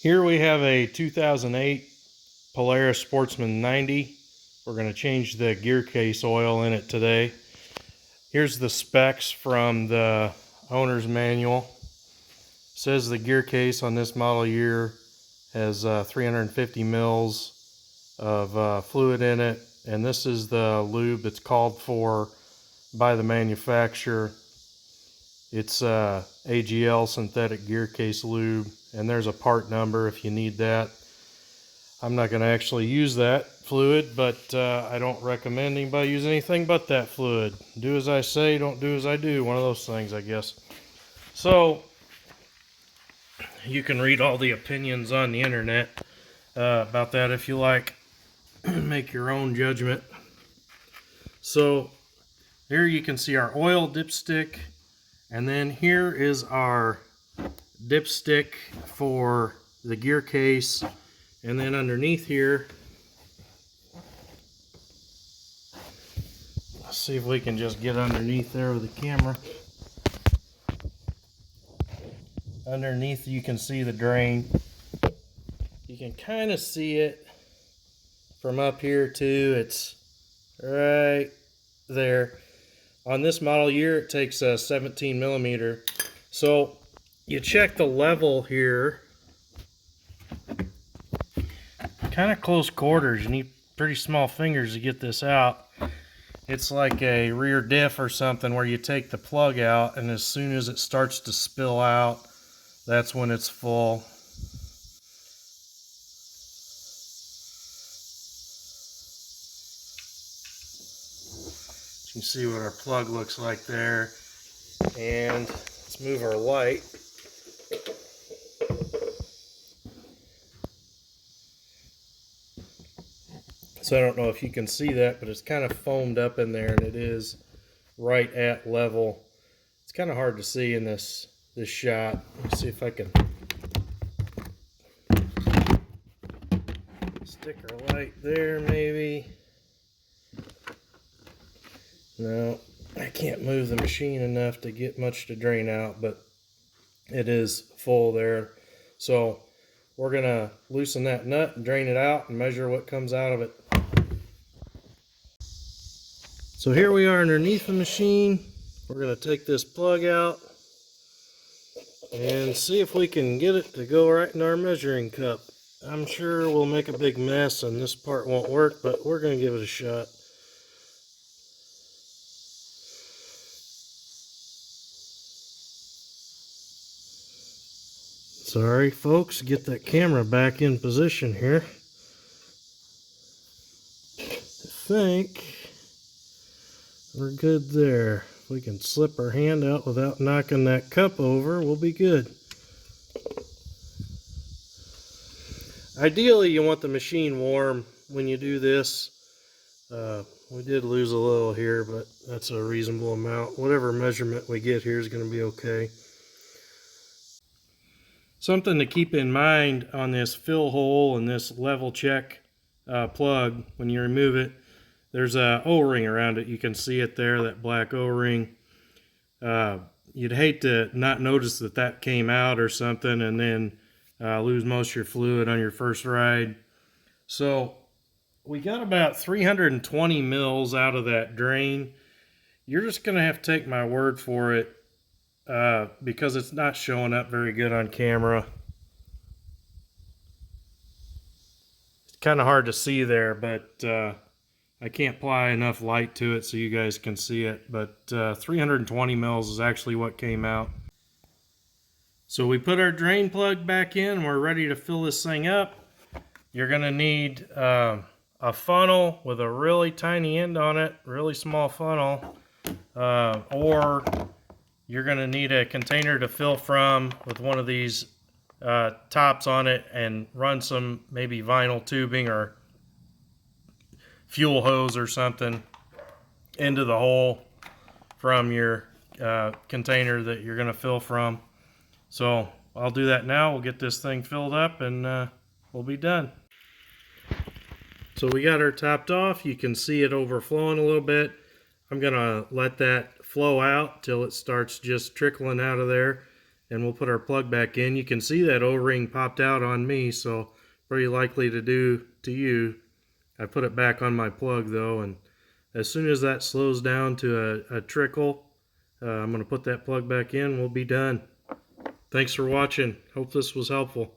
Here we have a 2008 Polaris Sportsman 90. We're going to change the Gearcase oil in it today. Here's the specs from the owner's manual. It says the Gearcase on this model year has 350 mils of fluid in it, and this is the lube that's called for by the manufacturer. It's AGL synthetic Gearcase lube, and there's a part number if you need that. I'm not going to actually use that fluid, but I don't recommend anybody use anything but that fluid. Do as I say, don't do as I do. One of those things, I guess. So you can read all the opinions on the internet about that if you like. Make your own judgment. So here you can see our oil dipstick, and then here is our dipstick for the Gearcase. And then underneath here, let's see if we can just get underneath there with the camera. Underneath you can see the drain. You can kind of see it from up here too. It's right there. On this model year it takes a 17 millimeter. So you check the level here. Kind of close quarters. You need pretty small fingers to get this out. It's like a rear diff or something where you take the plug out, and as soon as it starts to spill out, that's when it's full. You can see what our plug looks like there. And let's move our light. So I don't know if you can see that, but it's kind of foamed up in there, and it is right at level. It's kind of hard to see in this shot. Let's see if I can stick our light there maybe. No, I can't move the machine enough to get much to drain out, but it is full there. So we're gonna loosen that nut and drain it out and measure what comes out of it. So here we are underneath the machine. We're going to take this plug out and see if we can get it to go right in our measuring cup. I'm sure we'll make a big mess and this part won't work, but we're going to give it a shot. Sorry folks, get that camera back in position here. I think we're good there. If we can slip our hand out without knocking that cup over, we'll be good. Ideally, you want the machine warm when you do this. We did lose a little here, but that's a reasonable amount. Whatever measurement we get here is going to be okay. Something to keep in mind on this fill hole and this level check plug, when you remove it, there's a O-ring around it. You can see it there, that black O-ring. You'd hate to not notice that that came out or something and then lose most of your fluid on your first ride. So we got about 320 mils out of that drain. You're just going to have to take my word for it because it's not showing up very good on camera. It's kind of hard to see there, but I can't apply enough light to it so you guys can see it, but 320 mils is actually what came out. So we put our drain plug back in and we're ready to fill this thing up. You're going to need a funnel with a really tiny end on it, really small funnel, or you're going to need a container to fill from with one of these tops on it and run some maybe vinyl tubing or fuel hose or something into the hole from your container that you're going to fill from. So I'll do that now. We'll get this thing filled up and we'll be done. So we got her topped off. You can see it overflowing a little bit. I'm going to let that flow out till it starts just trickling out of there, and we'll put our plug back in. You can see that O-ring popped out on me, so pretty likely to do to you. I put it back on my plug though, and as soon as that slows down to a trickle, I'm going to put that plug back in. We'll be done. Thanks for watching. Hope this was helpful.